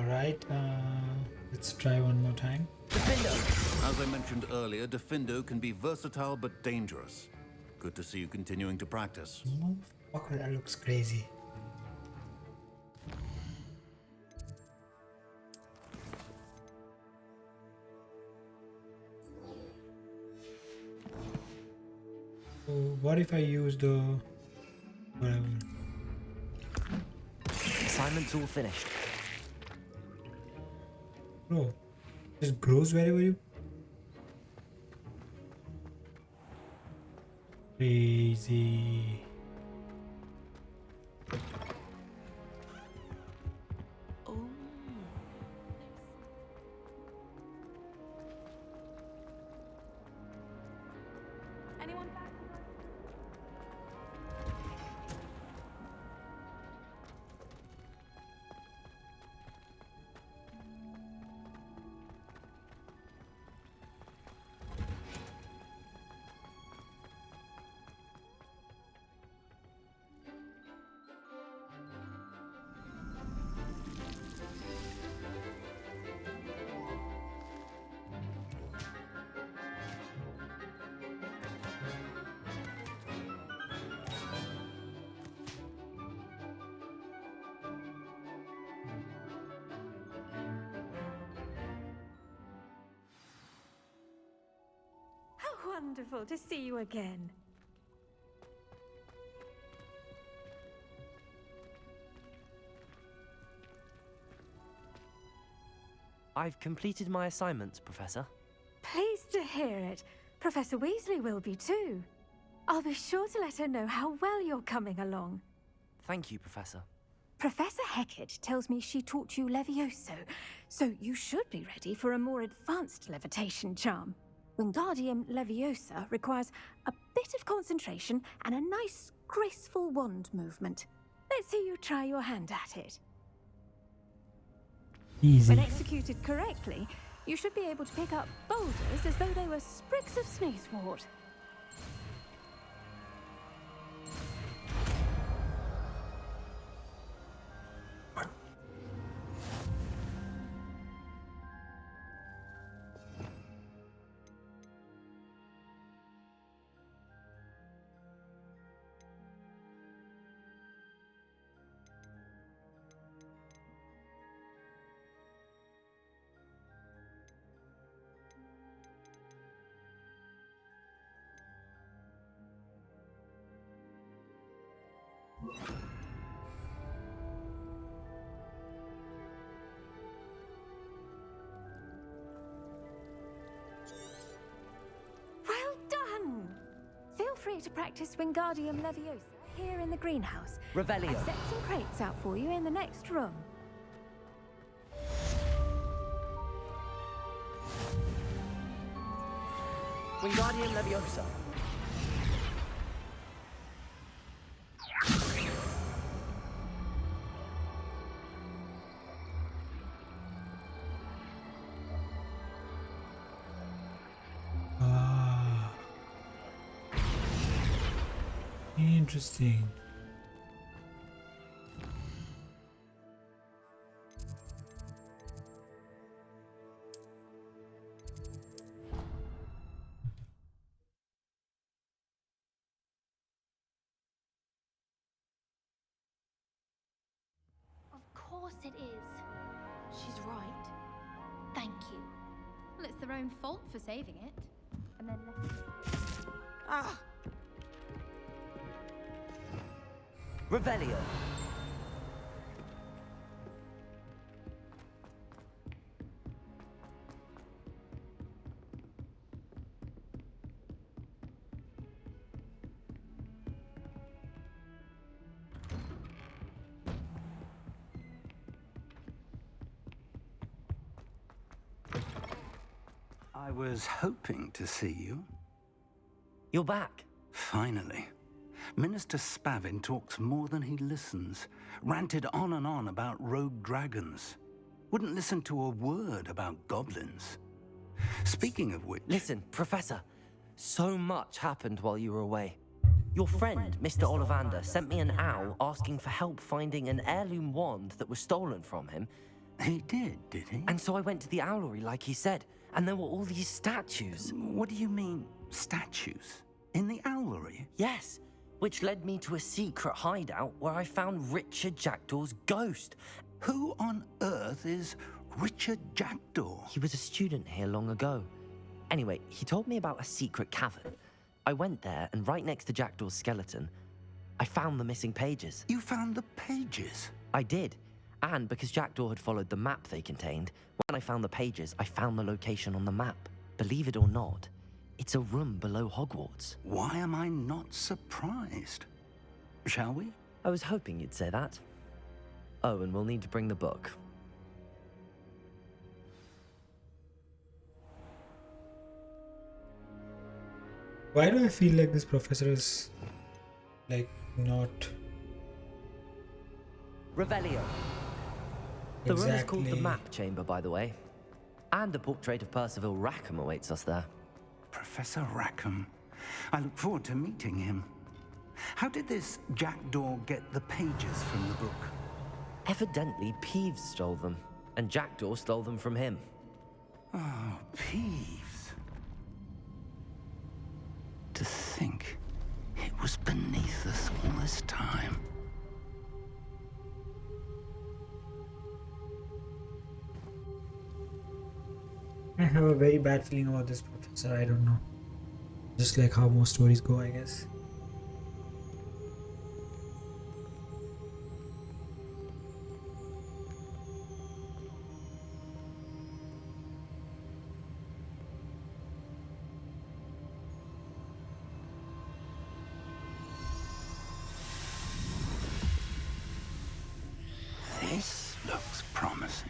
Alright, let's try one more time. Defindo! As I mentioned earlier, Defindo can be versatile but dangerous. Good to see you continuing to practice. Motherfucker, that looks crazy. So what if I use the whatever? Assignment's all finished. Bro, just grows wherever you. Crazy. Oh. Anyone back? Wonderful to see you again. I've completed my assignments, Professor. Pleased to hear it. Professor Weasley will be too. I'll be sure to let her know how well you're coming along. Thank you, Professor. Professor Hecat tells me she taught you Levioso, so you should be ready for a more advanced levitation charm. Wingardium Leviosa requires a bit of concentration and a nice, graceful wand movement. Let's see you try your hand at it. Easy. When executed correctly, you should be able to pick up boulders as though they were sprigs of sneezewort. Well done! Feel free to practice Wingardium Leviosa here in the greenhouse. Revelio. I've set some crates out for you in the next room. Wingardium Leviosa. Ah, interesting. Of course it is. She's right. Thank you. Well, it's their own fault for saving it. And then Ah! Revelio. I was hoping to see you. You're back. Finally. Minister Spavin talks more than he listens. Ranted on and on about rogue dragons. Wouldn't listen to a word about goblins. Speaking of which... Listen, Professor. So much happened while you were away. Your friend, Mr. Ollivander, sent me an owl asking for help finding an heirloom wand that was stolen from him, He did he? And so I went to the owlery like he said, and there were all these statues. What do you mean, statues? In the owlery? Yes, which led me to a secret hideout where I found Richard Jackdaw's ghost. Who on earth is Richard Jackdaw? He was a student here long ago. Anyway, he told me about a secret cavern. I went there, and right next to Jackdaw's skeleton, I found the missing pages. You found the pages? I did. And because Jackdaw had followed the map they contained, when I found the pages, I found the location on the map. Believe it or not, it's a room below Hogwarts. Why am I not surprised? Shall we? I was hoping you'd say that. Oh, and we'll need to bring the book. Why do I feel like this professor is like not Revelio. The room is called the exactly Map Chamber, by the way. And a portrait of Percival Rackham awaits us there. Professor Rackham. I look forward to meeting him. How did this Jackdaw get the pages from the book? Evidently, Peeves stole them, and Jackdaw stole them from him. Oh, Peeves. To think it was beneath us all this time. I have a very bad feeling about this professor. I don't know. Just like how most stories go, I guess. This looks promising.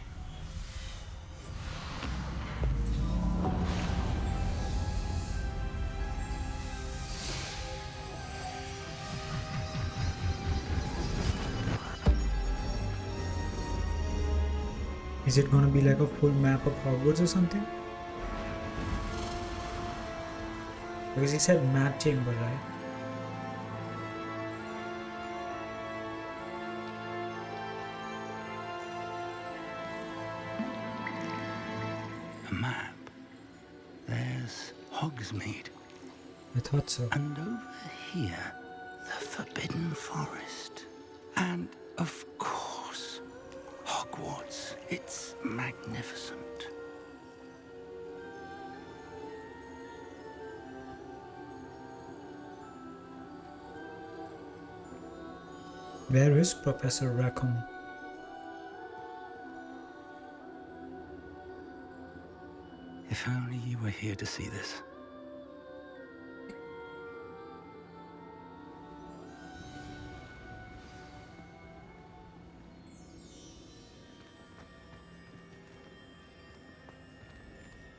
Is it gonna be like a full map of Hogwarts or something? Because he said map chamber, right? A map. There's Hogsmeade. I thought so. And over here, the Forbidden Forest. And, of course, Hogwarts. It's magnificent. Where is Professor Rackham? If only you were here to see this.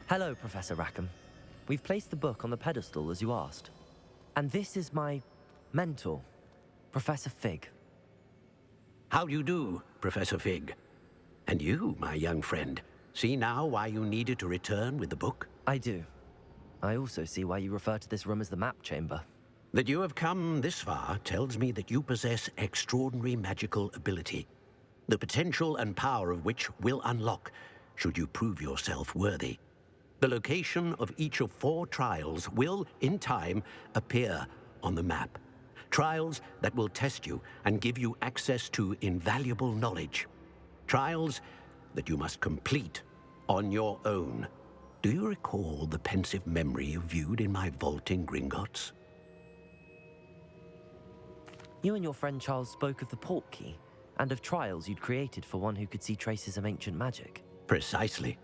Hello, Professor Rackham. We've placed the book on the pedestal as you asked. And this is my mentor, Professor Fig. How do you do, Professor Fig? And you, my young friend, see now why you needed to return with the book? I do. I also see why you refer to this room as the Map Chamber. That you have come this far tells me that you possess extraordinary magical ability, the potential and power of which will unlock should you prove yourself worthy. The location of each of 4 trials will, in time, appear on the map. Trials that will test you and give you access to invaluable knowledge. Trials that you must complete on your own. Do you recall the pensive memory you viewed in my vault in Gringotts? You and your friend Charles spoke of the Portkey, and of trials you'd created for one who could see traces of ancient magic. Precisely.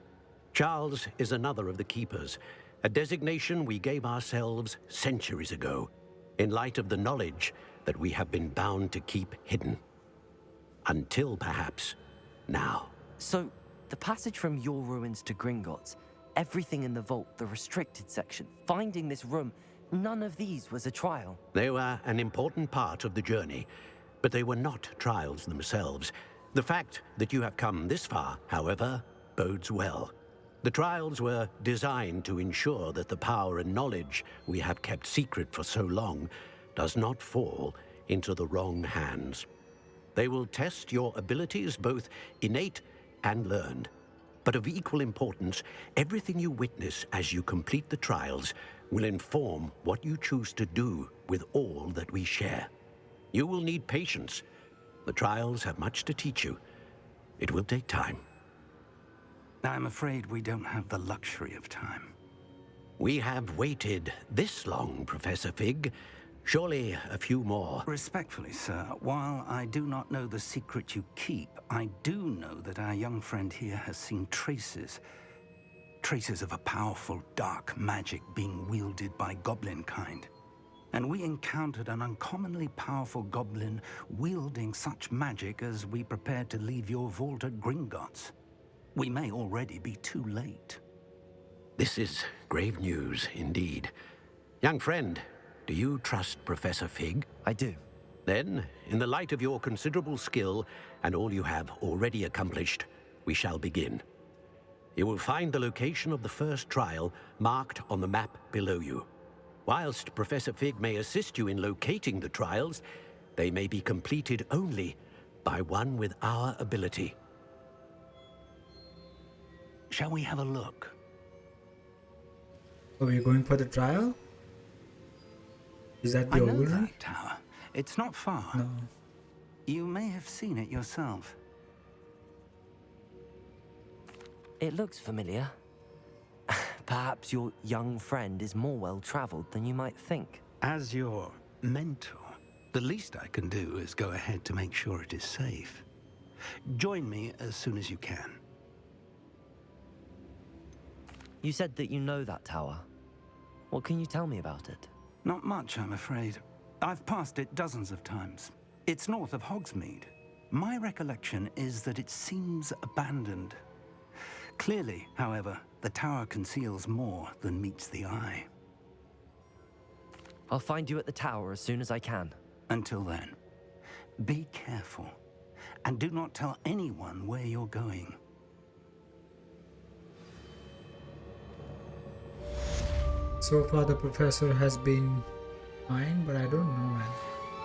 Charles is another of the Keepers, a designation we gave ourselves centuries ago, in light of the knowledge that we have been bound to keep hidden. Until, perhaps, now. So, the passage from your ruins to Gringotts, everything in the vault, the restricted section, finding this room, none of these was a trial. They were an important part of the journey, but they were not trials themselves. The fact that you have come this far, however, bodes well. The trials were designed to ensure that the power and knowledge we have kept secret for so long does not fall into the wrong hands. They will test your abilities, both innate and learned. But of equal importance, everything you witness as you complete the trials will inform what you choose to do with all that we share. You will need patience. The trials have much to teach you. It will take time. I'm afraid we don't have the luxury of time. We have waited this long, Professor Fig. Surely a few more. Respectfully, sir, while I do not know the secret you keep, I do know that our young friend here has seen traces of a powerful dark magic being wielded by goblin kind. And we encountered an uncommonly powerful goblin wielding such magic as we prepared to leave your vault at Gringotts. We may already be too late. This is grave news indeed. Young friend, do you trust Professor Fig? I do. Then, in the light of your considerable skill and all you have already accomplished, we shall begin. You will find the location of the first trial marked on the map below you. Whilst Professor Fig may assist you in locating the trials, they may be completed only by one with our ability. Shall we have a look? Are we going for the trial? Is that the I know overlay? that tower. It's not far. No. You may have seen it yourself. It looks familiar. Perhaps your young friend is more well-traveled than you might think. As your mentor, the least I can do is go ahead to make sure it is safe. Join me as soon as you can. You said that you know that tower. What can you tell me about it? Not much, I'm afraid. I've passed it dozens of times. It's north of Hogsmeade. My recollection is that it seems abandoned. Clearly, however, the tower conceals more than meets the eye. I'll find you at the tower as soon as I can. Until then, be careful, and do not tell anyone where you're going. So far the professor has been fine, but I don't know, man.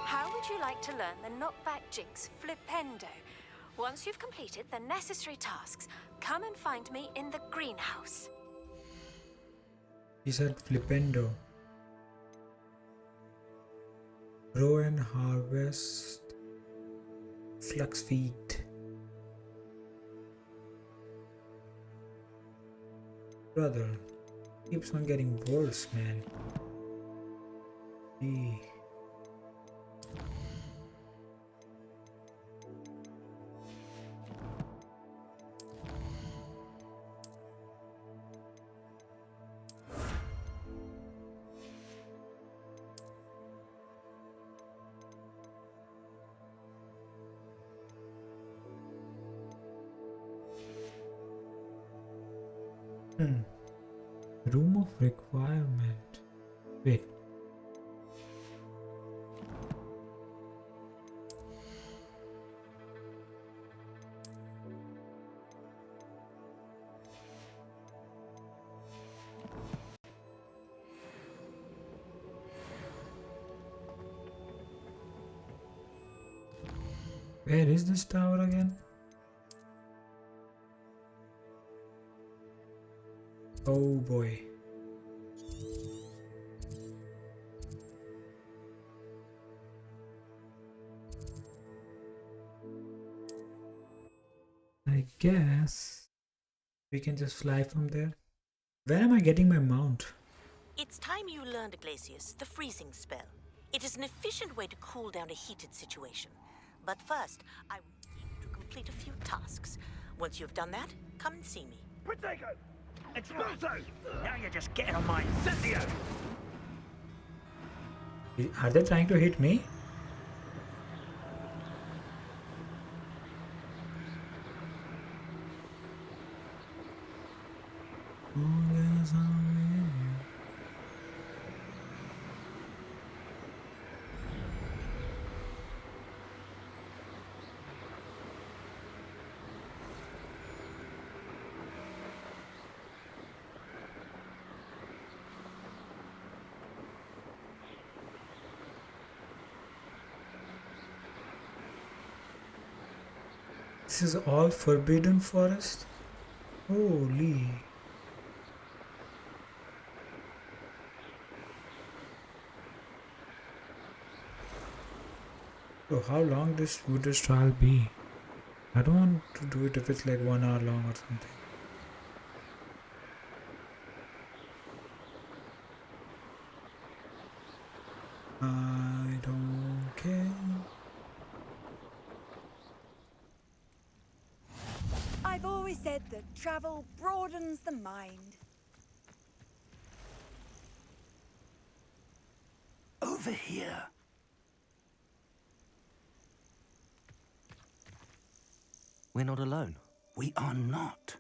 How would you like to learn the knockback jinx Flipendo? Once you've completed the necessary tasks, come and find me in the greenhouse. He said Flipendo. Grow and harvest flux feet. Brother, keeps on getting worse, man. Gee. Room of requirement. Wait. Where is this tower again? Oh boy. I guess we can just fly from there. Where am I getting my mount? It's time you learned, Glacius, the freezing spell. It is an efficient way to cool down a heated situation. But first, I need you to complete a few tasks. Once you've done that, come and see me. Protego! Expulso! Now you're just getting on my incendio! Are they trying to hit me? This is all forbidden forest? Holy. So how long would this trial be? I don't want to do it if it's like 1 hour long or something. I don't care. I've always said that travel broadens the mind. Over here. We're not alone. We are not.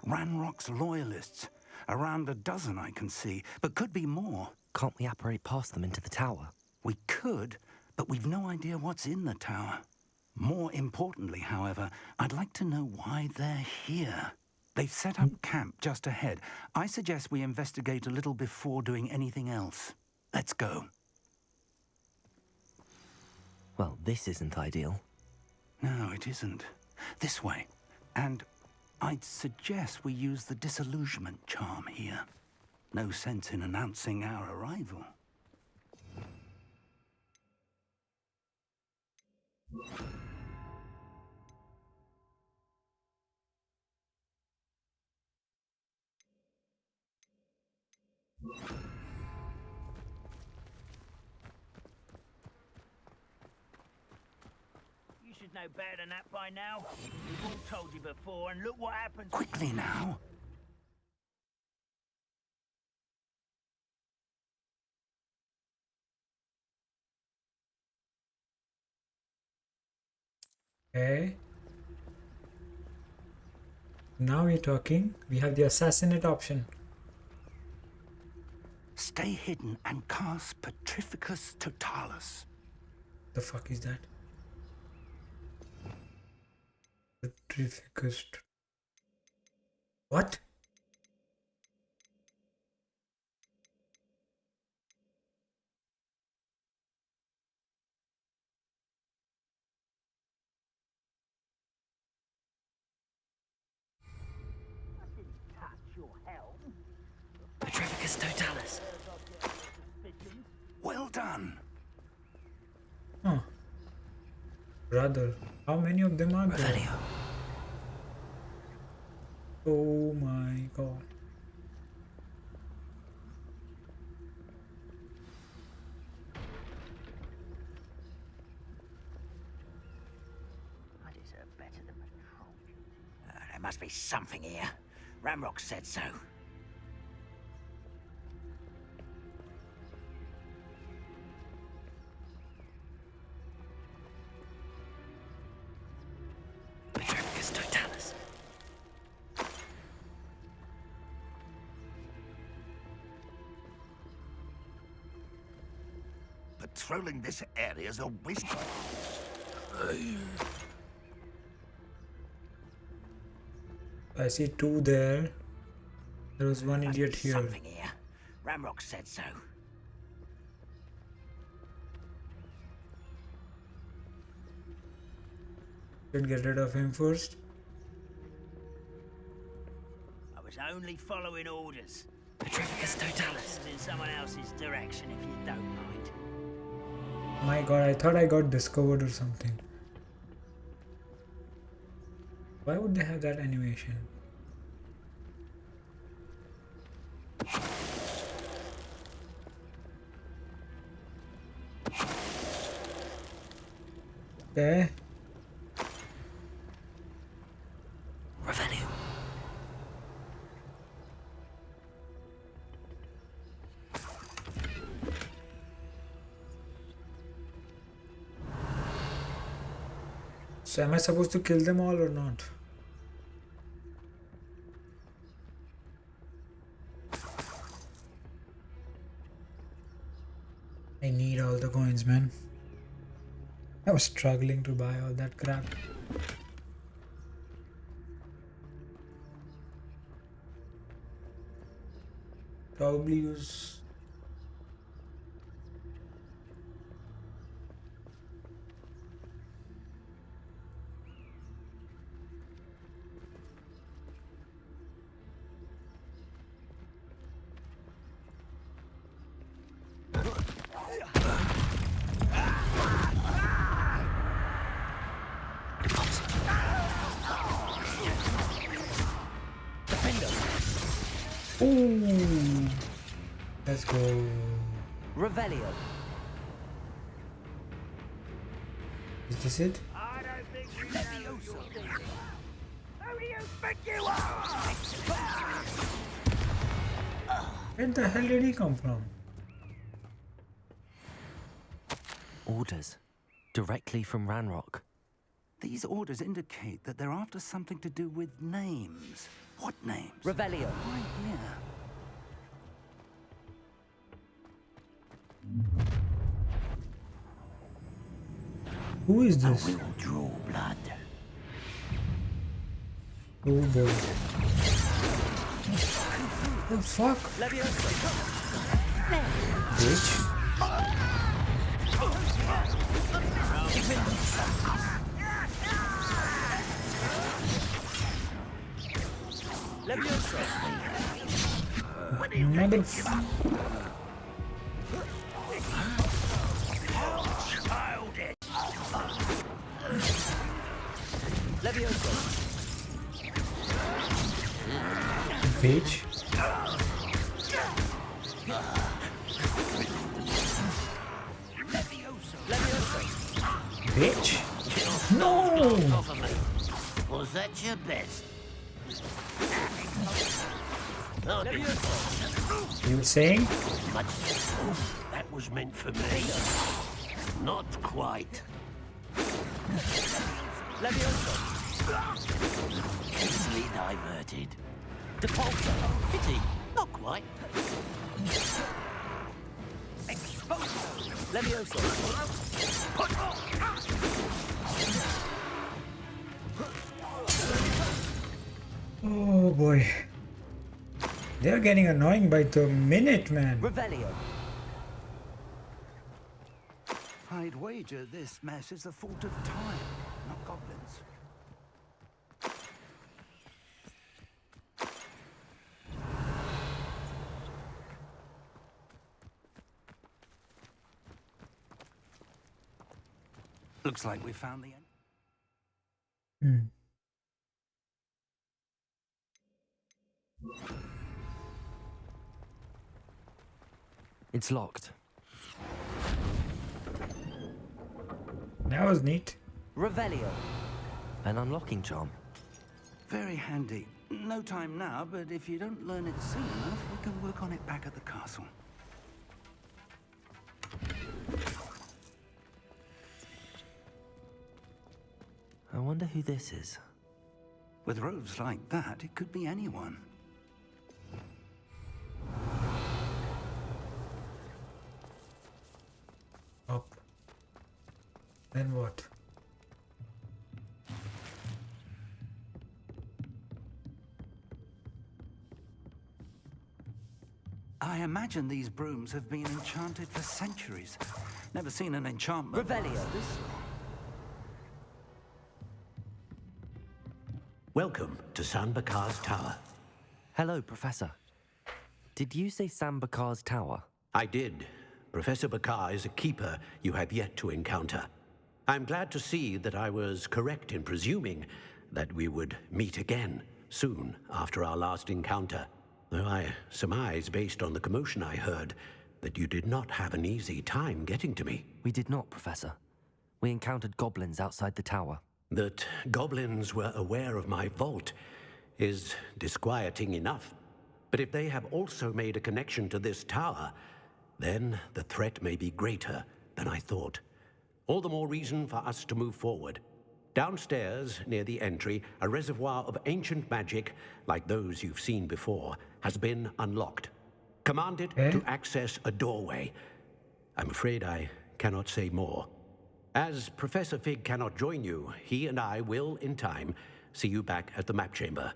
Ranrock's loyalists. Around a dozen I can see, but could be more. Can't we apparate past them into the tower? We could, but we've no idea what's in the tower. More importantly, however, I'd like to know why they're here. They've set up camp just ahead. I suggest we investigate a little before doing anything else. Let's go. Well, this isn't ideal. No, it isn't. This way. And I'd suggest we use the disillusionment charm here. No sense in announcing our arrival. You should know better than that by now. We've all told you before, and look what happens. Quickly now. Okay. Now we're talking. We have the assassinate option. Stay hidden and cast Petrificus Totalis. The fuck is that? Petrificus. What? Touch your helm. Petrificus Totalis. Well done. Huh. Brother, how many of them are there? Revelio. Oh my god. I deserve better than patrol. There must be something here. Ramrock said so. Petrificus Totalis. Patrolling this area's a waste. I see two there. There was one idiot here. Something here. Ramrock said so. Should get rid of him first. I was only following orders. Petrificus Totalis. In someone else's direction, if you don't mind. My god, I thought I got discovered or something. Why would they have that animation? Okay. Revelio. So am I supposed to kill them all or not? I need all the coins, man. I was struggling to buy all that crap. Probably use... Ooh. Let's go. Revelio. Is this it? I don't think you know who you're dealing with. Who do you think you are? Where the hell did he come from? Orders. Directly from Ranrock. These orders indicate that they're after something to do with names. What names? Revelio. Right here. Who is this? I will draw blood. Oh boy. The fuck? Levioso. Bitch. Levioso. Motherfucker. Levioso. Bitch. Bitch. No! Was that your best? You were saying? That was meant for me. Not quite. Levioso. Easily diverted. Depulso. Pity. Not quite. Levioso. Oh boy. They're getting annoying by the minute, man. Revelio. I'd wager this mess is the fault of time, not goblins. Looks like we found the end. It's locked. That was neat. Revelio. An unlocking charm. Very handy. No time now, but if you don't learn it soon enough, we can work on it back at the castle. I wonder who this is. With robes like that, it could be anyone. Up. Then what? I imagine these brooms have been enchanted for centuries. Never seen an enchantment. Revelio. Welcome to San Bakar's Tower. Hello, Professor. Did you say Sam Bakar's tower? I did. Professor Bakar is a keeper you have yet to encounter. I'm glad to see that I was correct in presuming that we would meet again soon after our last encounter. Though I surmise, based on the commotion I heard, that you did not have an easy time getting to me. We did not, Professor. We encountered goblins outside the tower. That goblins were aware of my vault is disquieting enough. But if they have also made a connection to this tower, then the threat may be greater than I thought. All the more reason for us to move forward. Downstairs, near the entry, a reservoir of ancient magic, like those you've seen before, has been unlocked. Command it to access a doorway. I'm afraid I cannot say more. As Professor Fig cannot join you, he and I will, in time, see you back at the map chamber.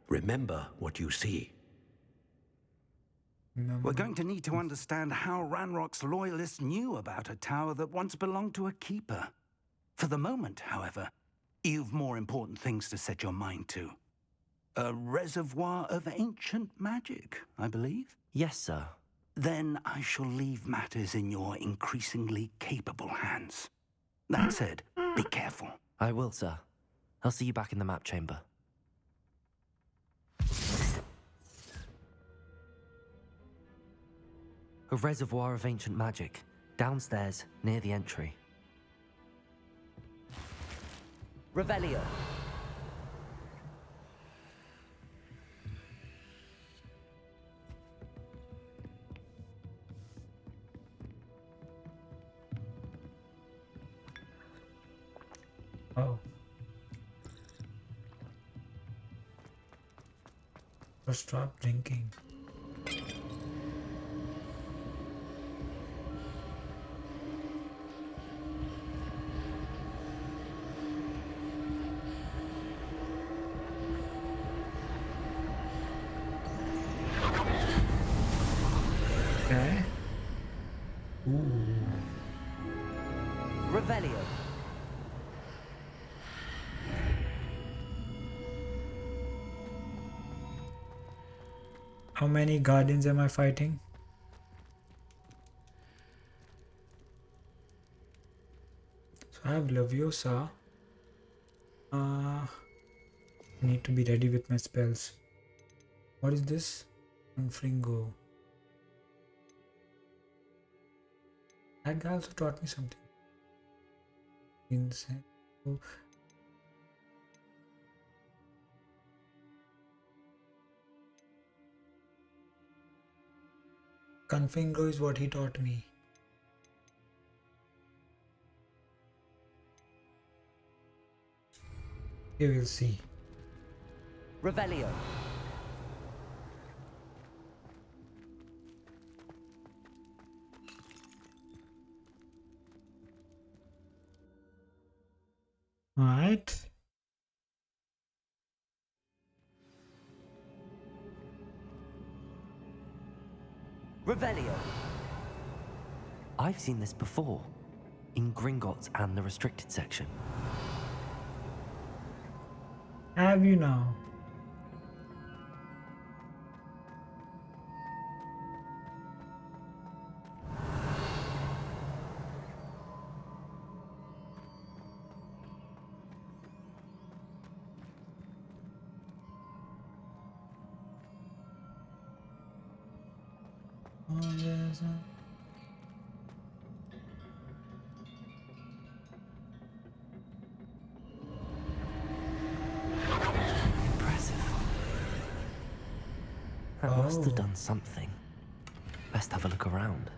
Remember what you see. We're going to need to understand how Ranrock's loyalists knew about a tower that once belonged to a keeper. For the moment, however, you've more important things to set your mind to. A reservoir of ancient magic, I believe? Yes, sir. Then I shall leave matters in your increasingly capable hands. That said, be careful. I will, sir. I'll see you back in the map chamber. A reservoir of ancient magic, downstairs near the entry. Revelio. Oh. So stop drinking. Okay. Ooh. Revelio. How many guardians am I fighting? So I have Leviosa. I need to be ready with my spells. What is this? Confringo. That guy also taught me something. Insane. Confringo is what he taught me. Okay, we'll see. Revelio. Alright. Revelio. I've seen this before, in Gringotts and the restricted section. Have you now? Oh, there's a... Impressive. That must have done something. Best have a look around.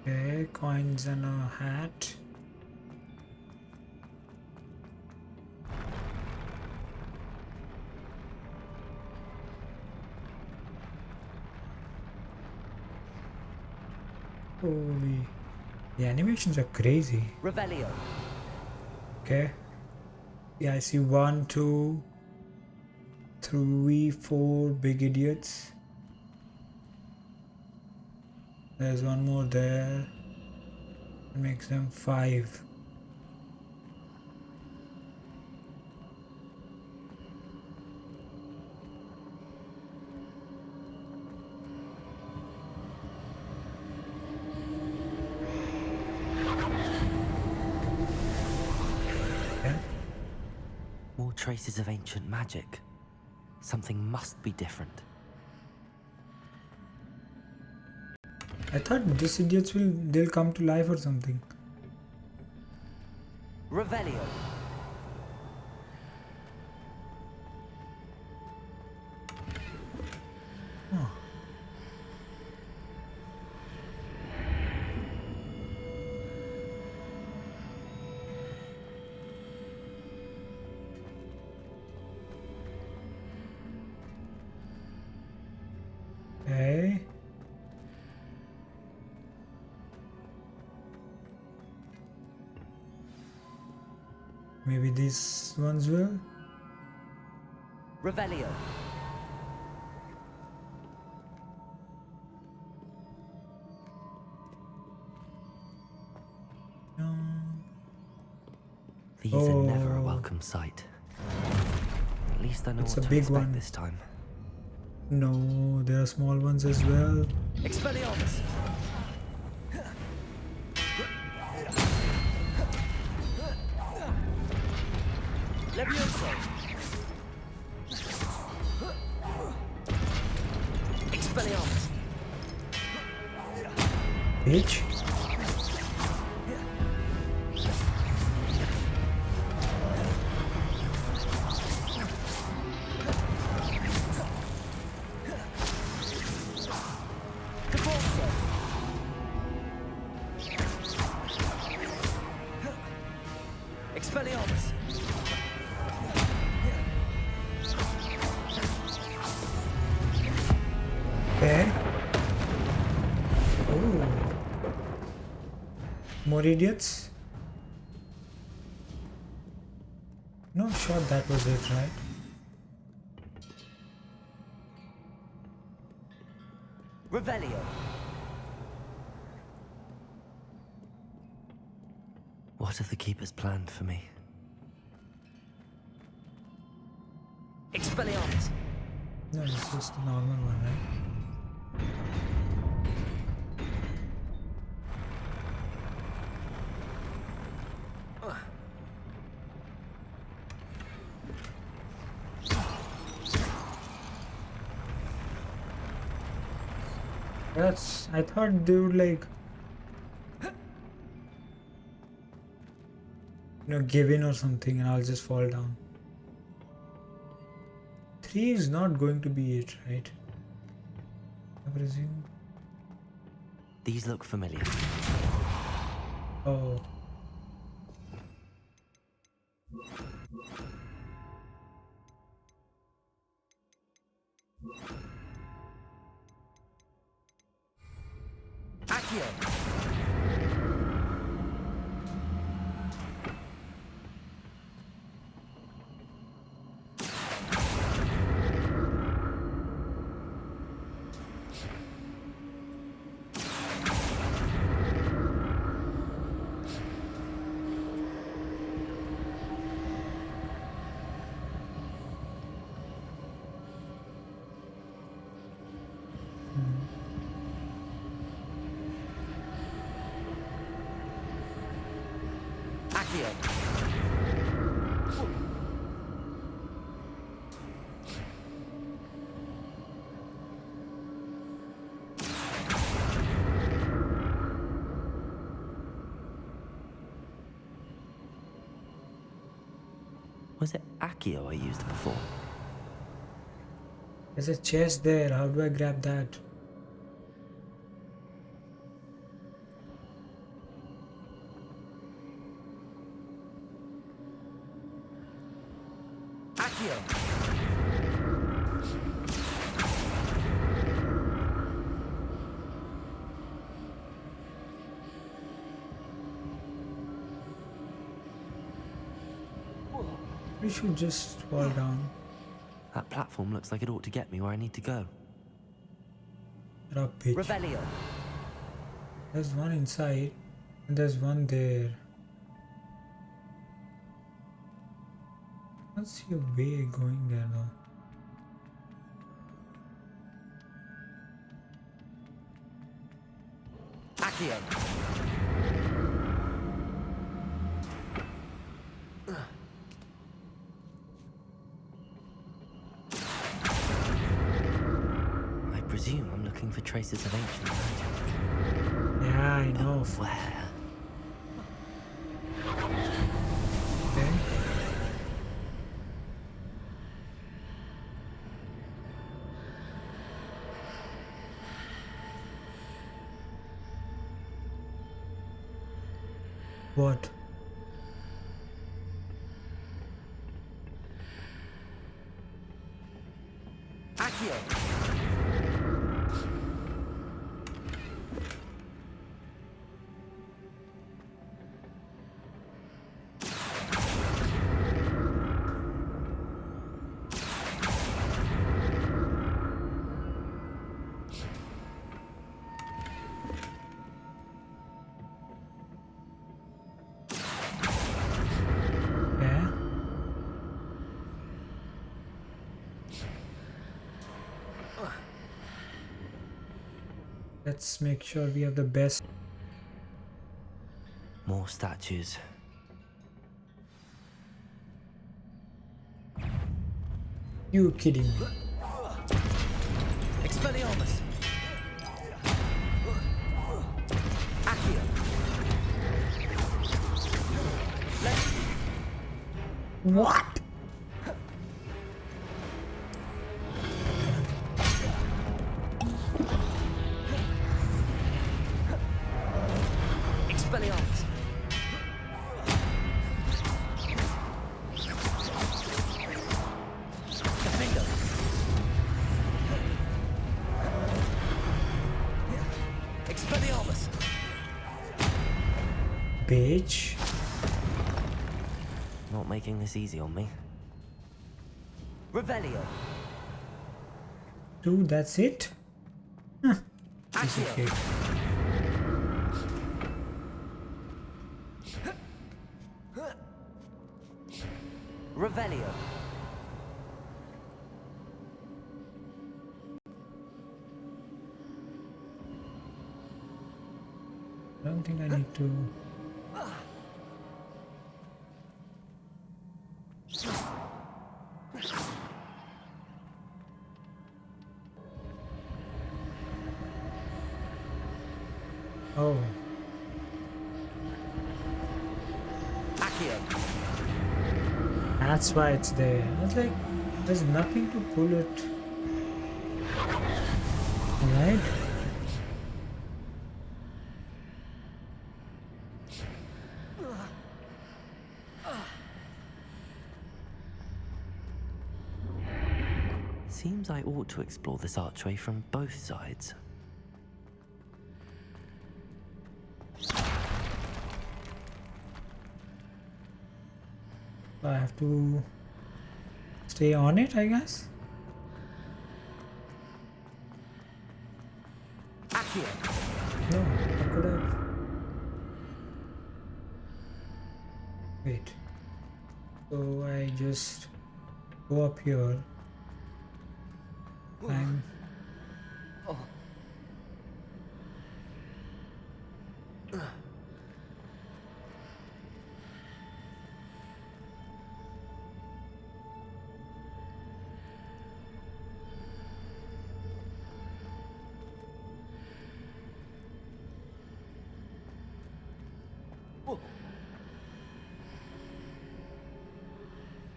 Okay, coins and a hat. Holy, the animations are crazy. Revelio. Okay. Yeah, I see 1, 2, 3, 4 big idiots. There's one more there. That makes them 5. More traces of ancient magic. Something must be different. I thought these idiots they'll come to life or something. Revelio. Oh. Okay. Maybe these ones will. Revelio. These are never a welcome sight. At least I know It's what a to big expect one. this time. No, there are small ones as well. Expelliarmus! Levioso! Expelliarmus! Bitch. Expelliarmus! Okay. Oh. More idiots? No, sure, that was it, right? Revelio! What have the Keepers planned for me? Expelliarmus! No, it's just a normal one, right? I thought they would like, give in or something and I'll just fall down. 3 is not going to be it, right? I presume. These look familiar. Oh. Accio! Accio! Was it Accio I used before? There's a chest there. How do I grab that? Accio! We should just fall down. That platform looks like it ought to get me where I need to go. Shut up, bitch. Revelio! There's one inside and there's one there. I don't see a way going there though. Accio! I presume I'm looking for traces of ancient magic. Yeah, I know. Where? Okay. What? Accio! Yeah. Let's make sure we have the best. More statues. You kidding me? Expelliarmus! Accio! What? Expelliarmus! Defender! Expelliarmus! Bitch. Not making this easy on me. Revelio! Dude, that's it? Huh. Piece of Accio! cake. Revelio! I don't think I need to. Oh, Accio! that's why it's there. I was like, there's nothing to pull it. Alright. Seems I ought to explore this archway from both sides. I have to stay on it, I guess. Accio! No, I could have. Wait. So I just go up here. Climb.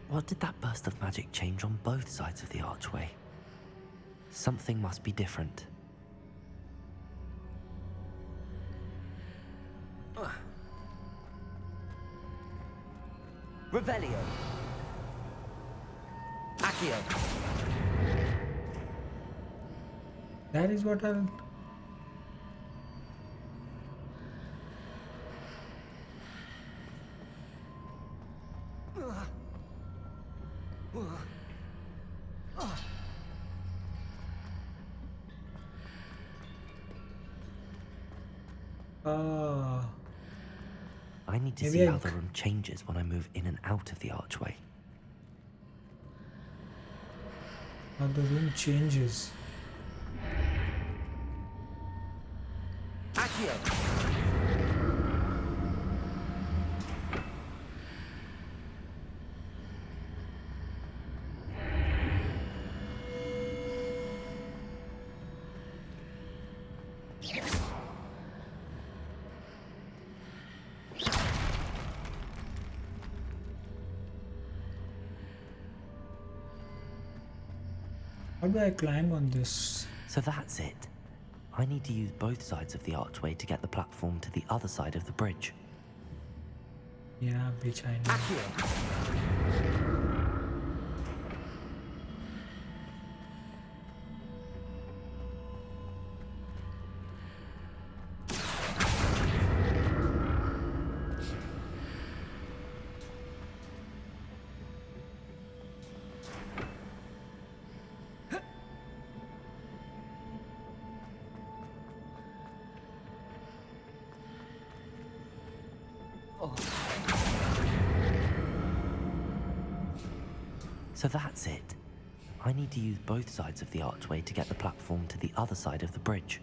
What did that burst of magic change on both sides of the archway? Something must be different. Revelio! Accio! That is what I'll. I need to Maybe see I how the room changes when I move in and out of the archway. How the room changes. Accio! How do I climb on this? So that's it. I need to use both sides of the archway to get the platform to the other side of the bridge. Yeah, bitch, I know. Accio! So that's it. I need to use both sides of the archway to get the platform to the other side of the bridge.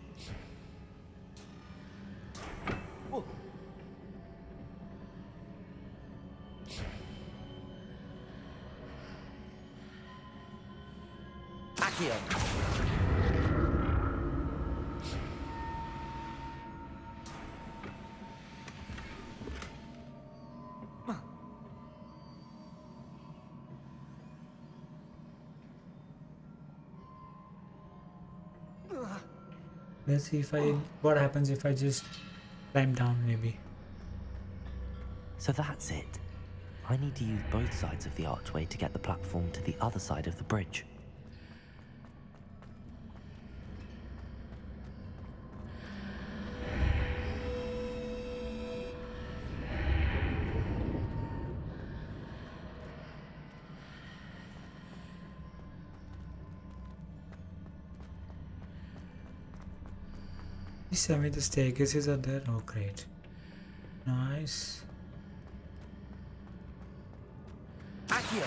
Accio. Let's see if what happens if I just climb down maybe. So that's it. I need to use both sides of the archway to get the platform to the other side of the bridge. Please tell me the staircases are there. Oh, great. Nice. Accio.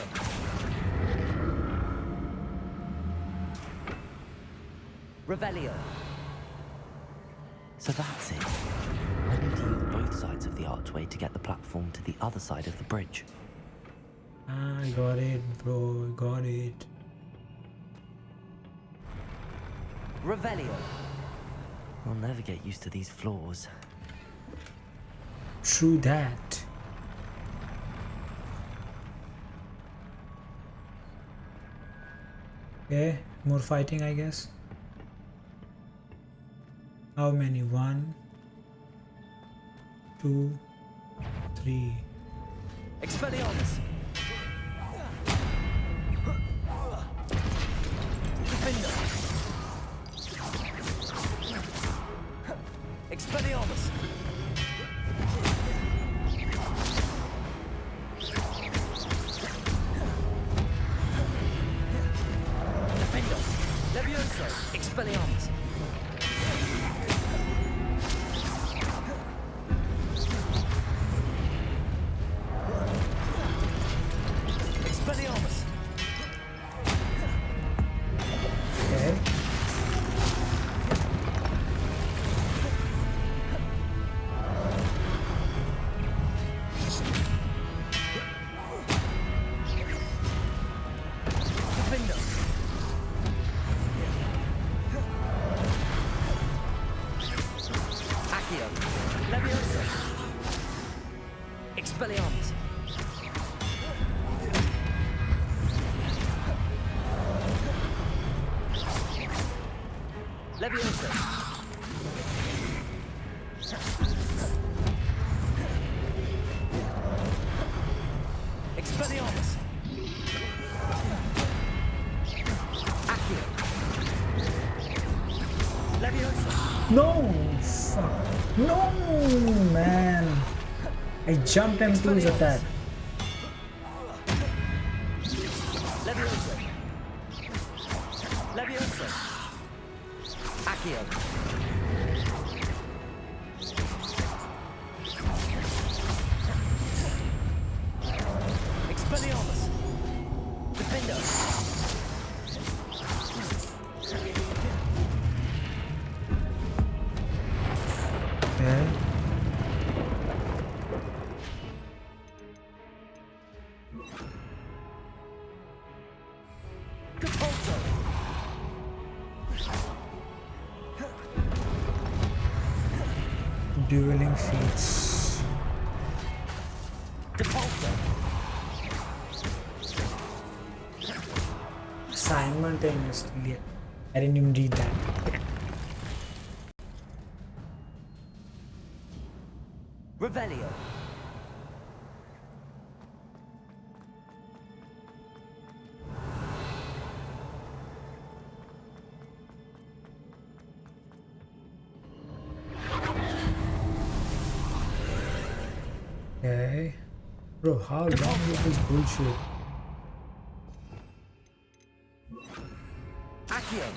Revelio. So that's it. I need to use both sides of the archway to get the platform to the other side of the bridge. I got it, bro. Got it. Revelio. I'll never get used to these floors. True that. Okay, more fighting, I guess. How many? 1, 2, 3. Expelliarmus! Defender! Expelliarmus! Defender! Levioso! Expelliarmus! Expelliarmus! Okay. Defender! Accio! Levioso! Expelliarmus! Levioso! Expelliarmus! Accio! Levioso! No! Fuck. No, man. I jumped into his attack. Levioso! Levioso! Accio! Expelliarmus! Defender! Okay. Capulso! Dueling feats. Depulso! Simultaneously. I didn't even read that. Revelio! Okay. Bro, how long is this bullshit? Accio!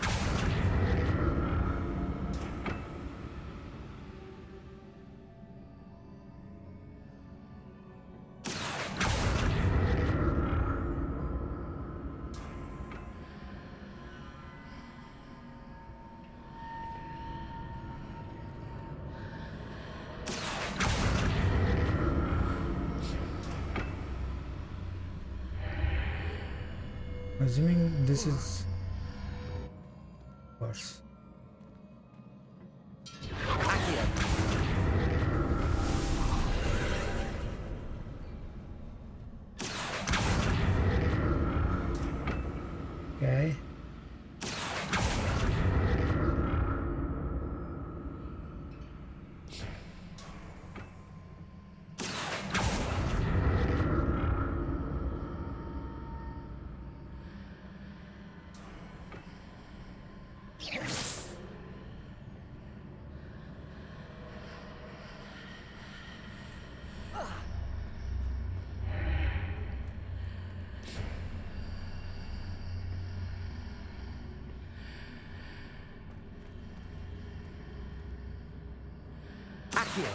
Assuming this is course. Accio. Okay. Accio.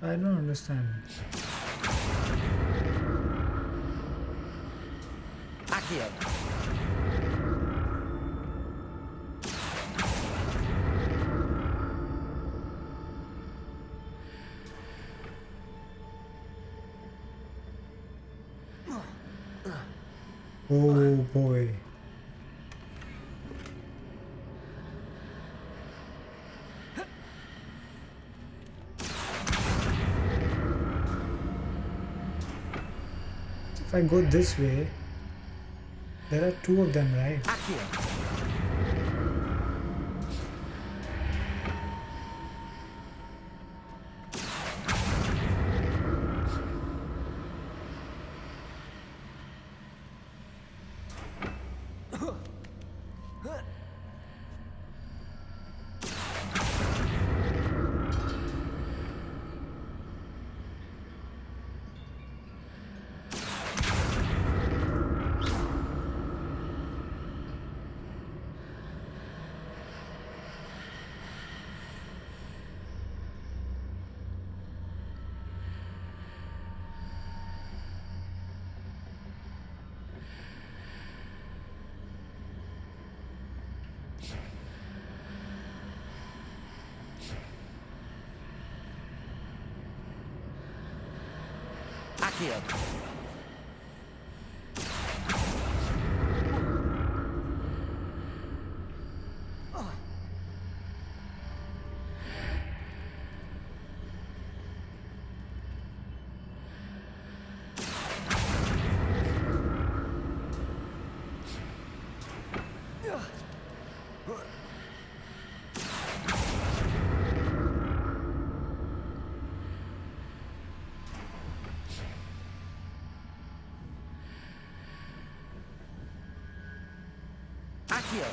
I don't understand. Accio. Oh boy. If I go this way, there are two of them, right? Accio. Accio. Accio.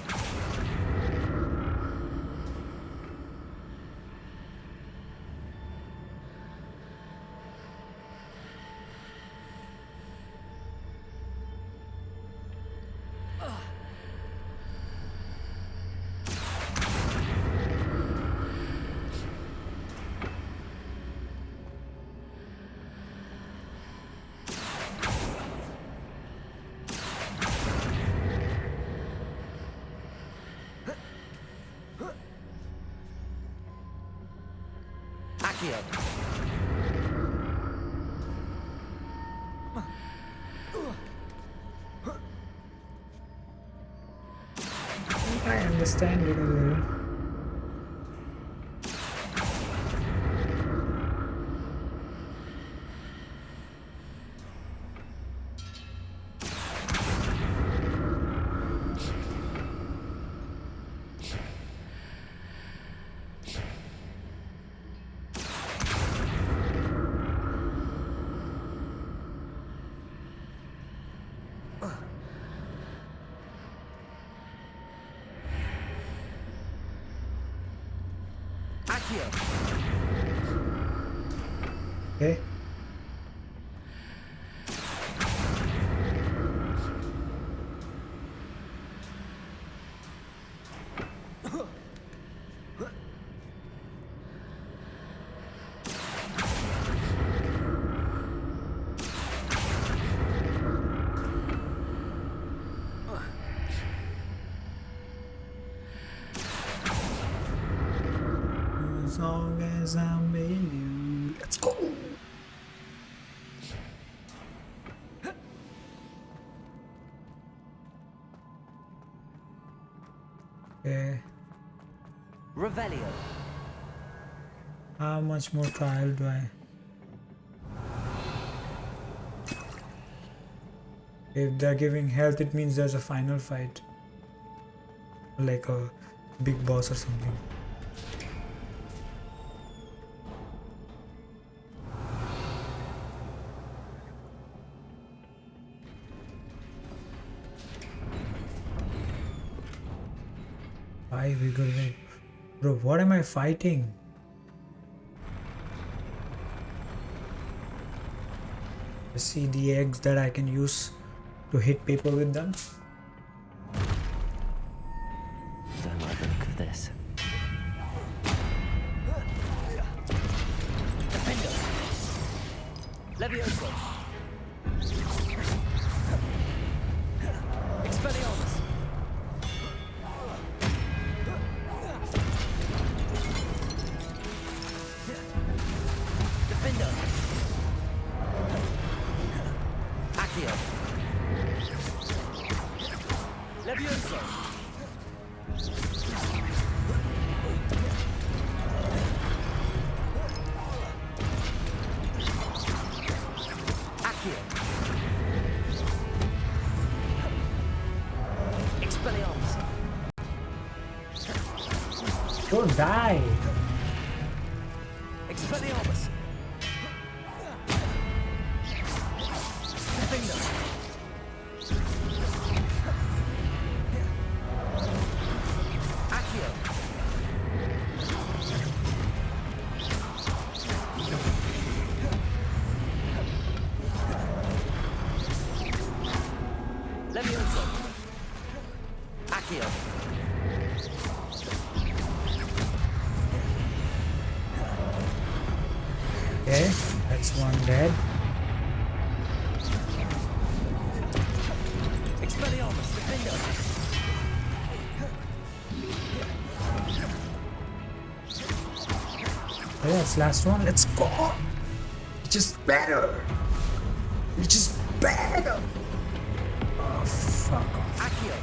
Accio. I understand it a little. Accio. Okay. As long as I'm with you. Let's go. Okay. Revelio. How much more trial do I? If they're giving health, it means there's a final fight. Like a big boss or something. Why we go away? Bro, what am I fighting? I see the eggs that I can use to hit people with them. Don't like the look of this. Defender. Levioso. Expelliarmus. Defender. Accio. Levioso. Accio. Expelliarmus. Don't die! Expelliarmus. Defender. Accio. Levioso. Accio. Okay, that's one dead. Expelliarmus. Defender. Okay, that's last one. Let's go! Which is better! Which is better! Oh, fuck off. Accio.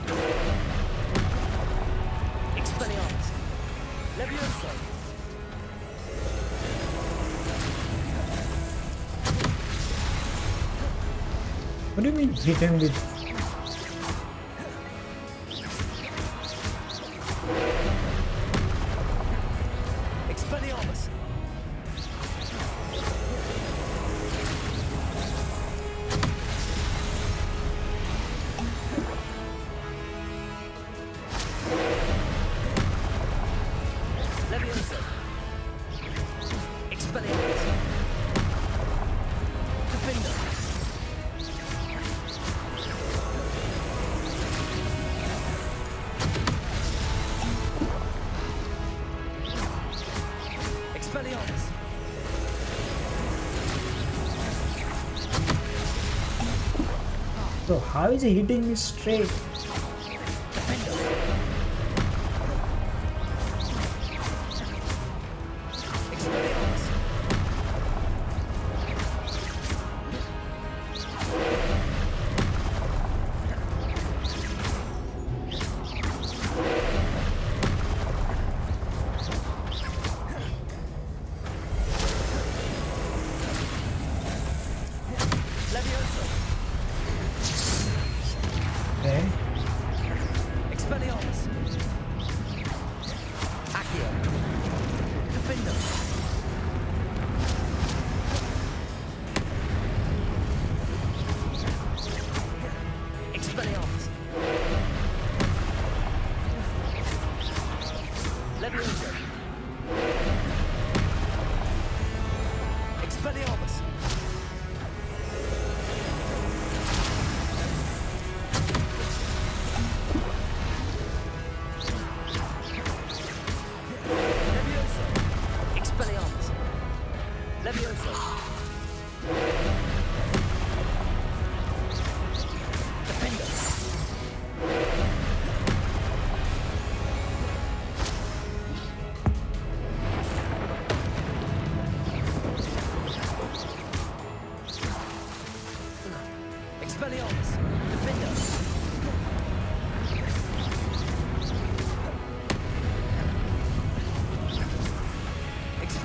Expelliarmus. Levioso. What do you mean hit him with? Expelliarmus. Levioso. Expelliarmus. Defender. Expelliarmus. So how is he hitting me straight? Defender. Expelliarmus. Levioso. Okay. Expelliarmus. Accio. Defender. Expelliarmus. Levioso. Expelliarmus. Levioso. Expelliarmus. Levioso. Defender.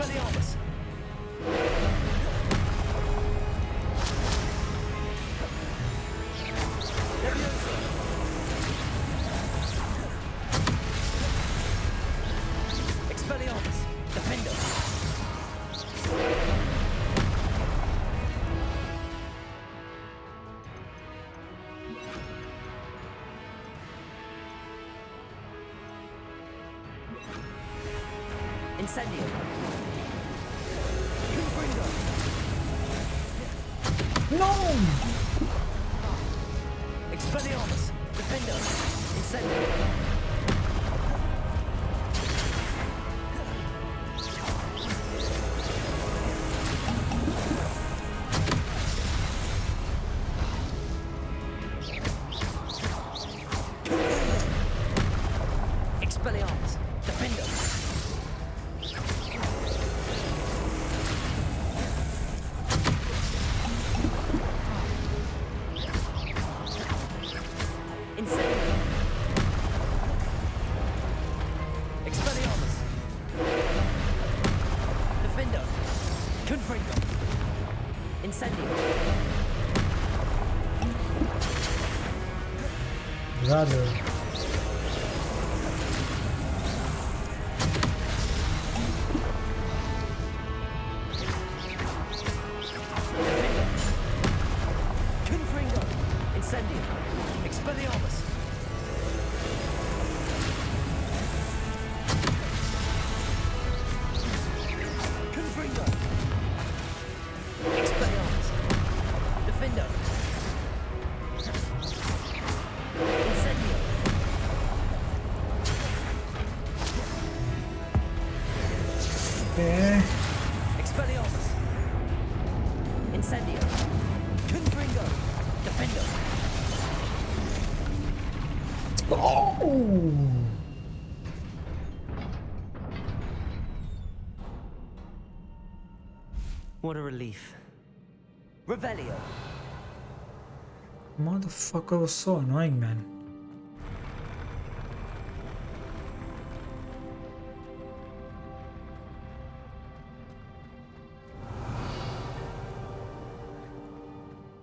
Expelliarmus! Leviosa! Expelliarmus! Defender! Incendio! Confringo! No! Expelliarmus! Defender! Incendio! Expelliarmus! Defender! Incendio! Expelliarmus! Defender! Confringo! Incendio! Rather. Confringo! Incendio! Expelliarmus! Confringo! Expelliarmus! Defender! Incendio! Okay. Expelliarmus! Incendio! Confringo! Defender! Oh! What a relief. Revelio! Motherfucker was so annoying, man.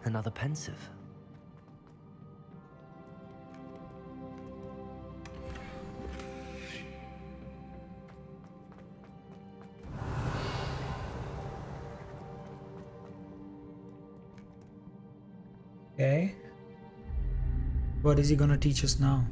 Another pensive. Okay. What is he gonna teach us now?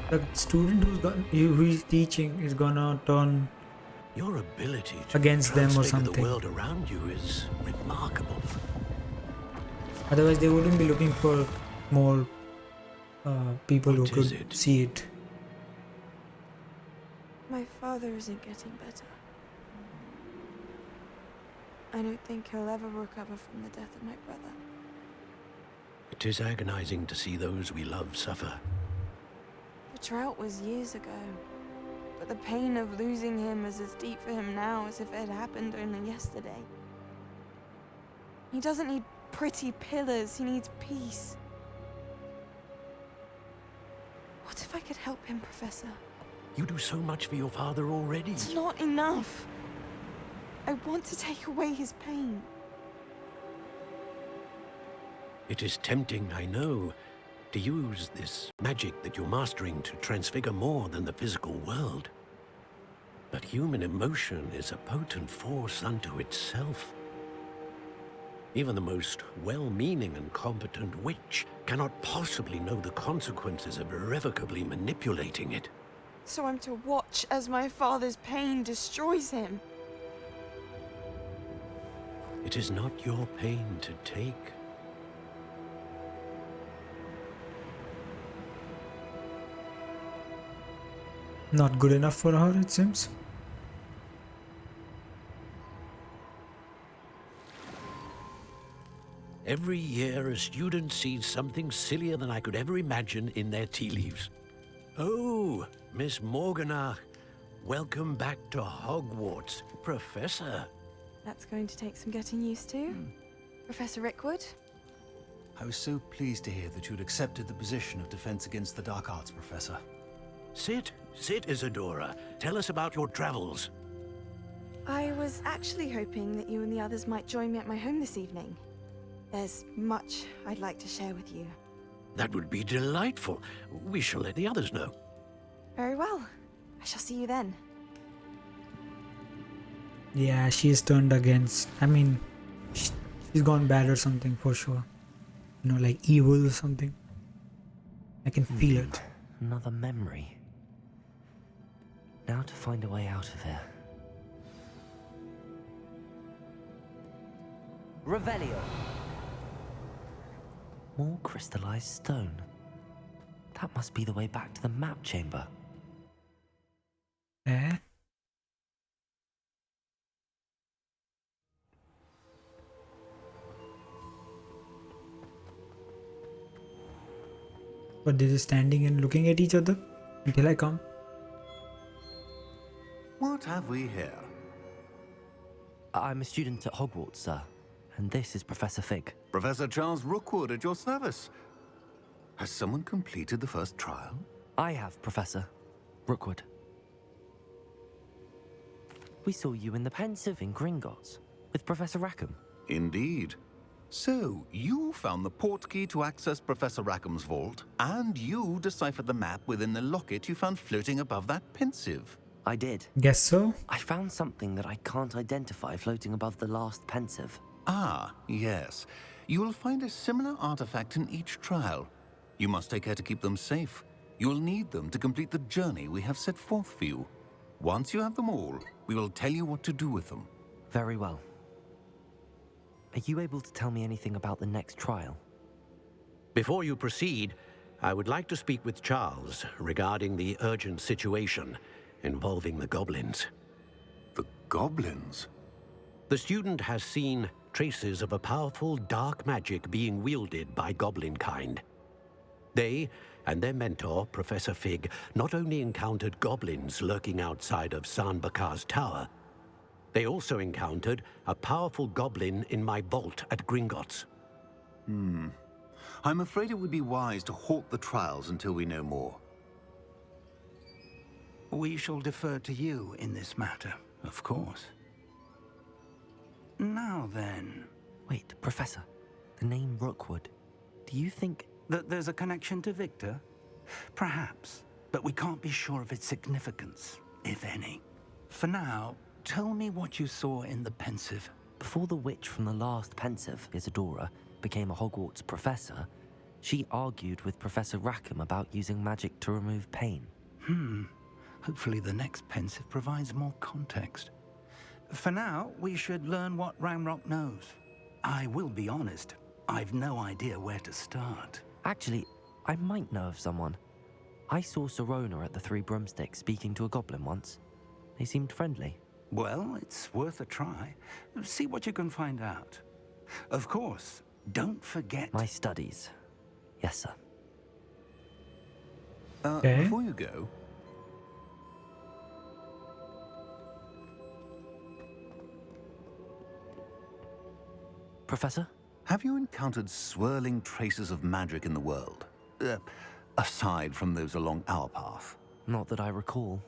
The student who he's teaching is gonna turn Your ability to against them or transfigure the something. world around you is remarkable. Otherwise, they wouldn't be looking for more people What who is could it? see it. My father isn't getting better. I don't think he'll ever recover from the death of my brother. It is agonizing to see those we love suffer. The drought was years ago, but the pain of losing him is as deep for him now as if it had happened only yesterday. He doesn't need pretty pillars, he needs peace. What if I could help him, Professor? You do so much for your father already. It's not enough. I want to take away his pain. It is tempting, I know, to use this magic that you're mastering to transfigure more than the physical world. But human emotion is a potent force unto itself. Even the most well-meaning and competent witch cannot possibly know the consequences of irrevocably manipulating it. So I'm to watch as my father's pain destroys him. It is not your pain to take. Not good enough for her, it seems. Every year, a student sees something sillier than I could ever imagine in their tea leaves. Oh, Miss Morganach, welcome back to Hogwarts, Professor. That's going to take some getting used to. Professor Rickwood? I was so pleased to hear that you'd accepted the position of Defense Against the Dark Arts, Professor. Sit, Isadora. Tell us about your travels. I was actually hoping that you and the others might join me at my home this evening. There's much I'd like to share with you. That would be delightful. We shall let the others know. Very well. I shall see you then. Yeah, she's turned against. I mean, she's gone bad or something for sure. You know, like evil or something. I can feel it. Another memory. Now to find a way out of here. Revelio. More crystallized stone. That must be the way back to the map chamber. Eh? But they're just standing and looking at each other until I come. What have we here? I'm a student at Hogwarts, sir. And this is Professor Fig. Professor Charles Rookwood at your service. Has someone completed the first trial? I have, Professor Rookwood. We saw you in the Pensive in Gringotts with Professor Rackham. Indeed. So, you found the portkey to access Professor Rackham's vault, and you deciphered the map within the locket you found floating above that Pensive. I did. Guess so. I found something that I can't identify floating above the last Pensive. Ah, yes. You will find a similar artifact in each trial. You must take care to keep them safe. You will need them to complete the journey we have set forth for you. Once you have them all, we will tell you what to do with them. Very well. Are you able to tell me anything about the next trial? Before you proceed, I would like to speak with Charles regarding the urgent situation involving the goblins. The goblins? The student has seen traces of a powerful dark magic being wielded by goblin kind. They and their mentor, Professor Fig, not only encountered goblins lurking outside of San Bakar's tower, they also encountered a powerful goblin in my vault at Gringotts. I'm afraid it would be wise to halt the trials until we know more. We shall defer to you in this matter, of course. Now then... Wait, Professor. The name Rookwood. Do you think... that there's a connection to Victor? Perhaps, but we can't be sure of its significance, if any. For now, tell me what you saw in the Pensive. Before the witch from the last Pensive, Isadora, became a Hogwarts professor, she argued with Professor Rackham about using magic to remove pain. Hopefully the next Pensive provides more context. For now, we should learn what Ranrock knows. I will be honest, I've no idea where to start. Actually, I might know of someone. I saw Serona at the Three Broomsticks speaking to a goblin once. They seemed friendly. Well, it's worth a try. See what you can find out. Of course, don't forget... My studies. Yes, sir. Okay. Before you go... Professor? Have you encountered swirling traces of magic in the world? Aside from those along our path? Not that I recall.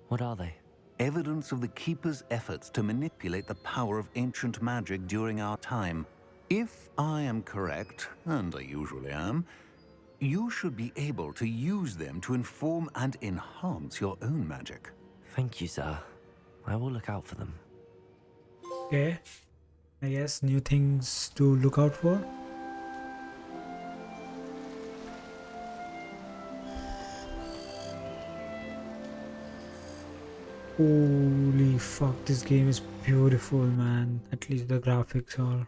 What are they? Evidence of the Keeper's efforts to manipulate the power of ancient magic during our time. If I am correct, and I usually am, you should be able to use them to inform and enhance your own magic. Thank you, sir. I will look out for them. Okay. I guess new things to look out for. Holy fuck, this game is beautiful, man. At least the graphics are